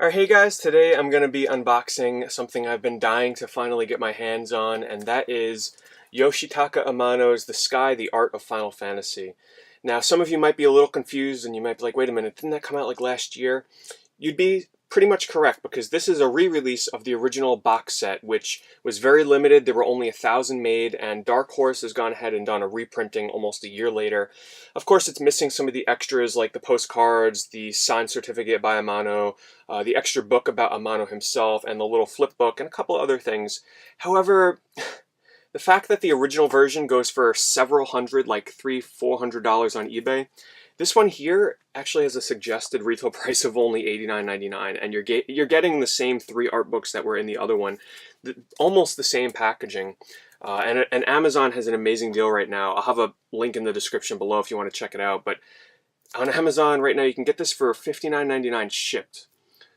Alright, hey guys, today I'm going to be unboxing something I've been dying to finally get my hands on, and that is Yoshitaka Amano's The Sky, the Art of Final Fantasy. Now, some of you might be a little confused and you might be like, wait a minute, didn't that come out like last year? You'd be pretty much correct, because this is a re-release of the original box set, which was very limited. There were only 1,000 made, and Dark Horse has gone ahead and done a reprinting almost a year later. Of course, it's missing some of the extras like the postcards, the signed certificate by Amano, the extra book about Amano himself, and the little flip book, and a couple other things. However, the fact that the original version goes for several hundred, like $300–400 on eBay, this one here actually has a suggested retail price of only $89.99, and you're getting the same 3 art books that were in the other one, almost the same packaging. And Amazon has an amazing deal right now. I'll have a link in the description below if you want to check it out. But on Amazon right now, you can get this for $59.99 shipped.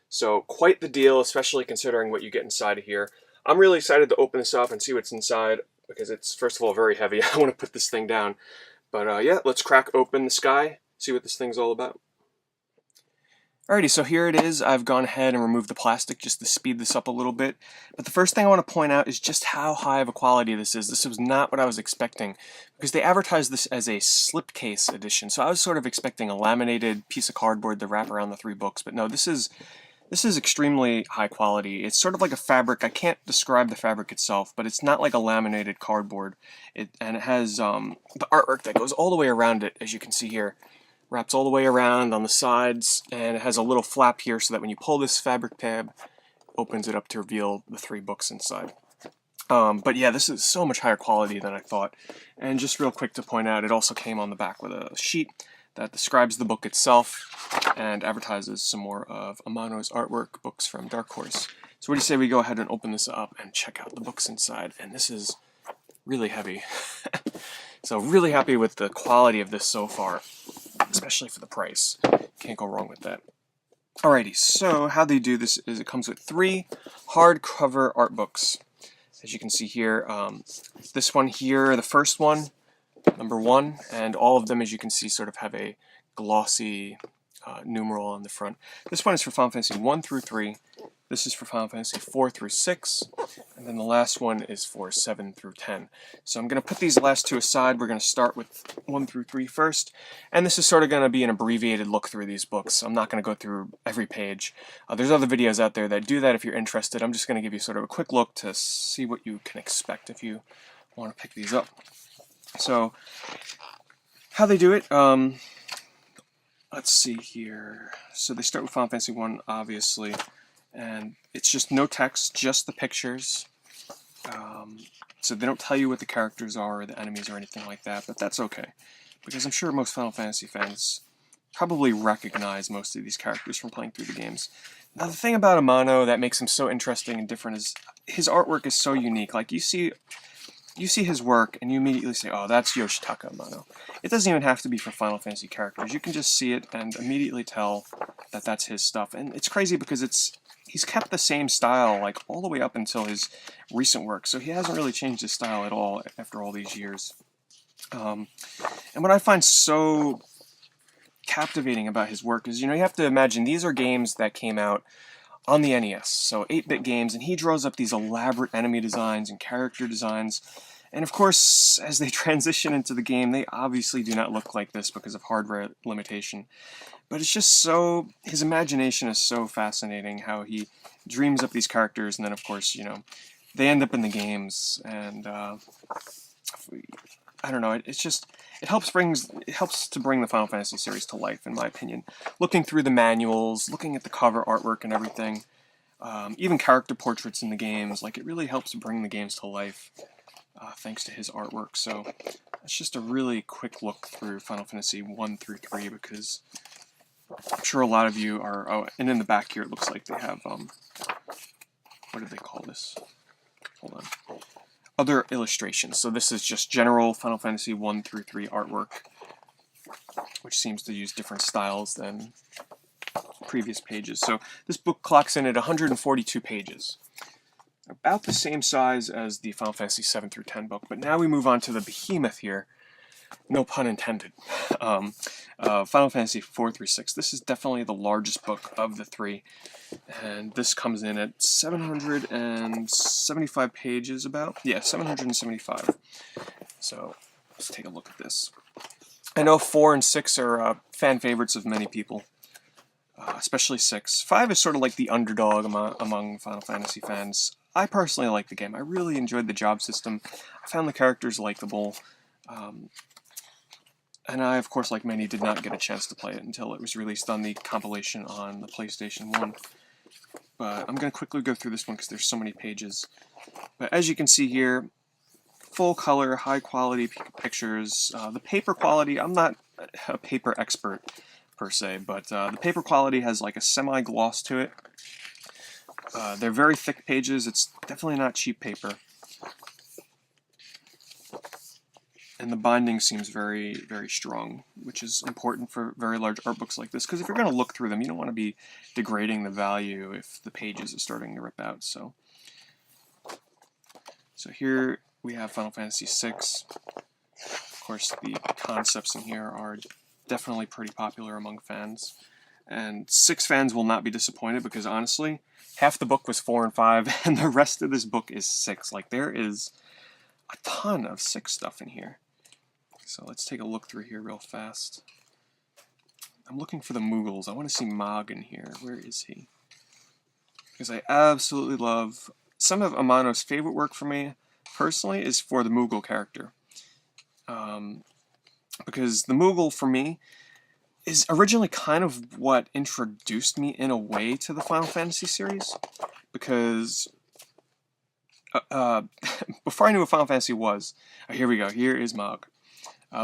So quite the deal, especially considering what you get inside of here. I'm really excited to open this up and see what's inside, because it's, first of all, very heavy. I want to put this thing down. But yeah, let's crack open The Sky, see what this thing's all about. Alrighty, so here it is. I've gone ahead and removed the plastic just to speed this up a little bit. But the first thing I want to point out is just how high of a quality this is. This was not what I was expecting, because they advertised this as a Slipcase Edition. So I was sort of expecting a laminated piece of cardboard to wrap around the 3 books. But no, this is extremely high quality. It's sort of like a fabric. I can't describe the fabric itself, but it's not like a laminated cardboard. And it has the artwork that goes all the way around it, as you can see here. Wraps all the way around on the sides, and it has a little flap here so that when you pull this fabric tab, it opens it up to reveal the 3 books inside. But yeah, this is so much higher quality than I thought. And just real quick to point out, it also came on the back with a sheet that describes the book itself and advertises some more of Amano's artwork books from Dark Horse. So what do you say we go ahead and open this up and check out the books inside? And this is really heavy. So really happy with the quality of this so far, especially for the price. Can't go wrong with that. Alrighty, so how they do this is it comes with 3 hardcover art books. As you can see here, this one here, the first one, number 1, and all of them, as you can see, sort of have a glossy numeral on the front. This one is for Final Fantasy 1 through 3. This is for Final Fantasy 4 through 6, and then the last one is for 7 through 10. So I'm going to put these last 2 aside. We're going to start with 1 through 3 first, and this is sort of going to be an abbreviated look through these books. I'm not going to go through every page. There's other videos out there that do that if you're interested. I'm just going to give you sort of a quick look to see what you can expect if you want to pick these up. So, how they do it, let's see here. So they start with Final Fantasy 1, obviously. And it's just no text, just the pictures. So they don't tell you what the characters are or the enemies or anything like that, but that's okay, because I'm sure most Final Fantasy fans probably recognize most of these characters from playing through the games. Now, the thing about Amano that makes him so interesting and different is his artwork is so unique. Like, you see his work and you immediately say, oh, that's Yoshitaka Amano. It doesn't even have to be for Final Fantasy characters. You can just see it and immediately tell that that's his stuff. And it's crazy because he's kept the same style like all the way up until his recent work. So he hasn't really changed his style at all after all these years. And what I find so captivating about his work is, you have to imagine these are games that came out on the NES, so 8-bit games, and he draws up these elaborate enemy designs and character designs. And of course, as they transition into the game, they obviously do not look like this because of hardware limitation. But it's just so, his imagination is so fascinating, how he dreams up these characters, and then of course, they end up in the games, and I don't know, it helps to bring the Final Fantasy series to life, in my opinion. Looking through the manuals, looking at the cover artwork and everything, even character portraits in the games, like, it really helps bring the games to life, thanks to his artwork. So it's just a really quick look through Final Fantasy 1 through 3, because I'm sure a lot of you are, oh, and in the back here it looks like they have, what do they call this? Hold on. Other illustrations. So this is just general Final Fantasy 1 through 3 artwork, which seems to use different styles than previous pages. So this book clocks in at 142 pages. About the same size as the Final Fantasy 7 through 10 book, but now we move on to the behemoth here. No pun intended. Final Fantasy 436. This is definitely the largest book of the three, and this comes in at 775 pages about. Yeah, 775. So let's take a look at this. I know 4 and 6 are fan favorites of many people, especially 6. 5 is sort of like the underdog among Final Fantasy fans. I personally like the game. I really enjoyed the job system. I found the characters likable. And I, of course, like many, did not get a chance to play it until it was released on the compilation on the PlayStation 1. But I'm going to quickly go through this one because there's so many pages. But as you can see here, full color, high quality pictures. The paper quality, I'm not a paper expert per se, but the paper quality has like a semi-gloss to it. They're very thick pages. It's definitely not cheap paper. And the binding seems very, very strong, which is important for very large art books like this, because if you're going to look through them, you don't want to be degrading the value if the pages are starting to rip out. So here we have Final Fantasy VI. Of course, the concepts in here are definitely pretty popular among fans. And 6 fans will not be disappointed, because honestly, half the book was 4 and 5, and the rest of this book is 6. Like, there is a ton of 6 stuff in here. So let's take a look through here real fast. I'm looking for the Moogles. I want to see Mog in here. Where is he? Because I absolutely love... Some of Amano's favorite work for me, personally, is for the Moogle character. Because the Moogle, for me, is originally kind of what introduced me, in a way, to the Final Fantasy series. Because... before I knew what Final Fantasy was... here we go. Here is Mog.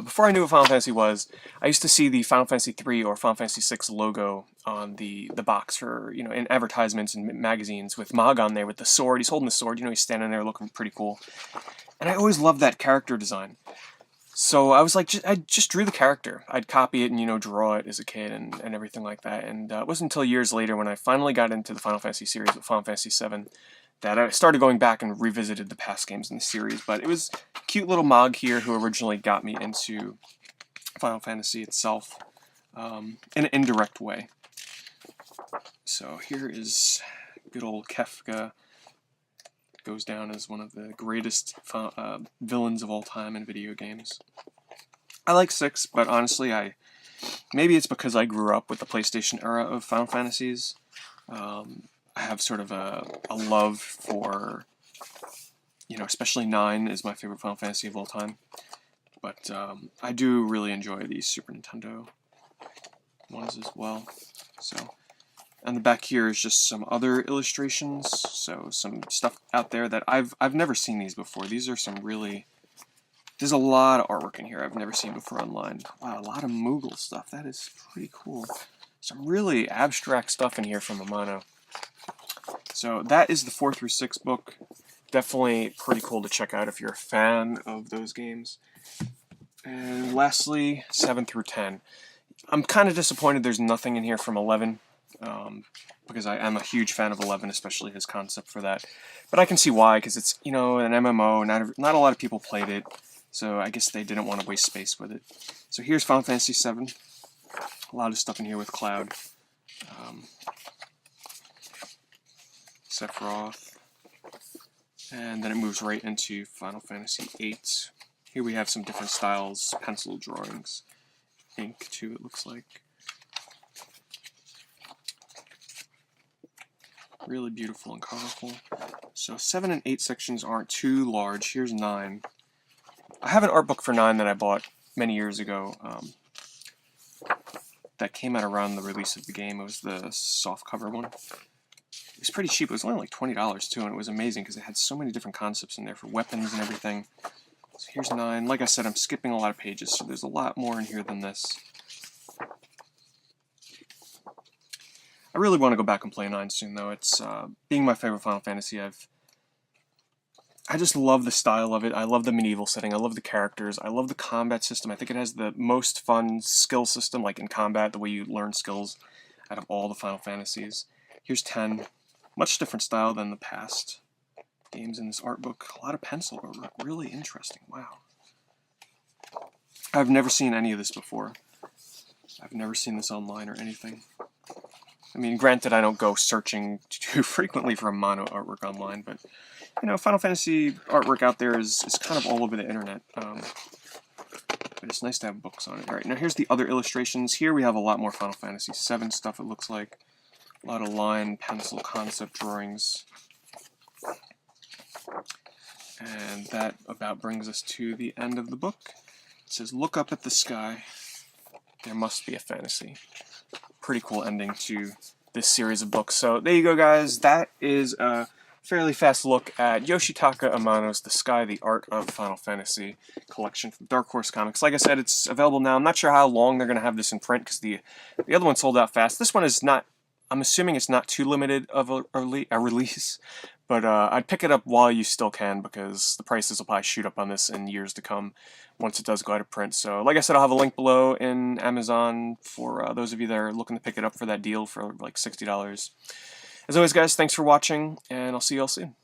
Before I knew what Final Fantasy was, I used to see the Final Fantasy 3 or Final Fantasy 6 logo on the box for, you know, in advertisements and magazines, with Mog on there with the sword. He's holding the sword, you know, he's standing there looking pretty cool. And I always loved that character design. So I was like, I just drew the character. I'd copy it and, you know, draw it as a kid and everything like that. And it wasn't until years later, when I finally got into the Final Fantasy series with Final Fantasy VII, that I started going back and revisited the past games in the series. But it was cute little Mog here who originally got me into Final Fantasy itself, in an indirect way. So here is good old Kefka. Goes down as one of the greatest villains of all time in video games. I like 6, but honestly, maybe it's because I grew up with the PlayStation era of Final Fantasies. I have sort of a love for, you know, especially 9 is my favorite Final Fantasy of all time. But I do really enjoy these Super Nintendo ones as well. So, on the back here is just some other illustrations. So some stuff out there that I've never seen these before. These are some really... There's a lot of artwork in here I've never seen before online. Wow, a lot of Moogle stuff. That is pretty cool. Some really abstract stuff in here from Amano. So that is the 4 through 6 book. Definitely pretty cool to check out if you're a fan of those games. And lastly, 7 through 10. I'm kind of disappointed there's nothing in here from 11, because I am a huge fan of 11, especially his concept for that. But I can see why, because it's, you know, an MMO, not a lot of people played it, so I guess they didn't want to waste space with it. So here's Final Fantasy VII. A lot of stuff in here with Cloud. Sephiroth. And then it moves right into Final Fantasy VIII. Here we have some different styles, pencil drawings, ink too, it looks like. Really beautiful and colorful. So 7 and 8 sections aren't too large. Here's 9. I have an art book for 9 that I bought many years ago. That came out around the release of the game. It was the softcover one. It was pretty cheap. It was only like $20 too, and it was amazing because it had so many different concepts in there for weapons and everything. So here's 9. Like I said, I'm skipping a lot of pages, so there's a lot more in here than this. I really want to go back and play 9 soon, though. It's being my favorite Final Fantasy. I just love the style of it. I love the medieval setting. I love the characters. I love the combat system. I think it has the most fun skill system, like in combat, the way you learn skills out of all the Final Fantasies. Here's 10. Much different style than the past games in this art book. A lot of pencil artwork. Really interesting. Wow. I've never seen any of this before. I've never seen this online or anything. I mean, granted, I don't go searching too frequently for Amano artwork online, but, you know, Final Fantasy artwork out there is kind of all over the internet. But it's nice to have books on it. Alright, now here's the other illustrations. Here we have a lot more Final Fantasy VII stuff, it looks like. A lot of line, pencil, concept drawings. And that about brings us to the end of the book. It says, "Look up at the sky. There must be a fantasy." Pretty cool ending to this series of books. So there you go, guys. That is a fairly fast look at Yoshitaka Amano's The Sky, the Art of Final Fantasy collection from Dark Horse Comics. Like I said, it's available now. I'm not sure how long they're going to have this in print because the other one sold out fast. This one is not, I'm assuming it's not too limited of a release, but I'd pick it up while you still can because the prices will probably shoot up on this in years to come once it does go out of print. So like I said, I'll have a link below in Amazon for those of you that are looking to pick it up for that deal for like $60. As always, guys, thanks for watching, and I'll see you all soon.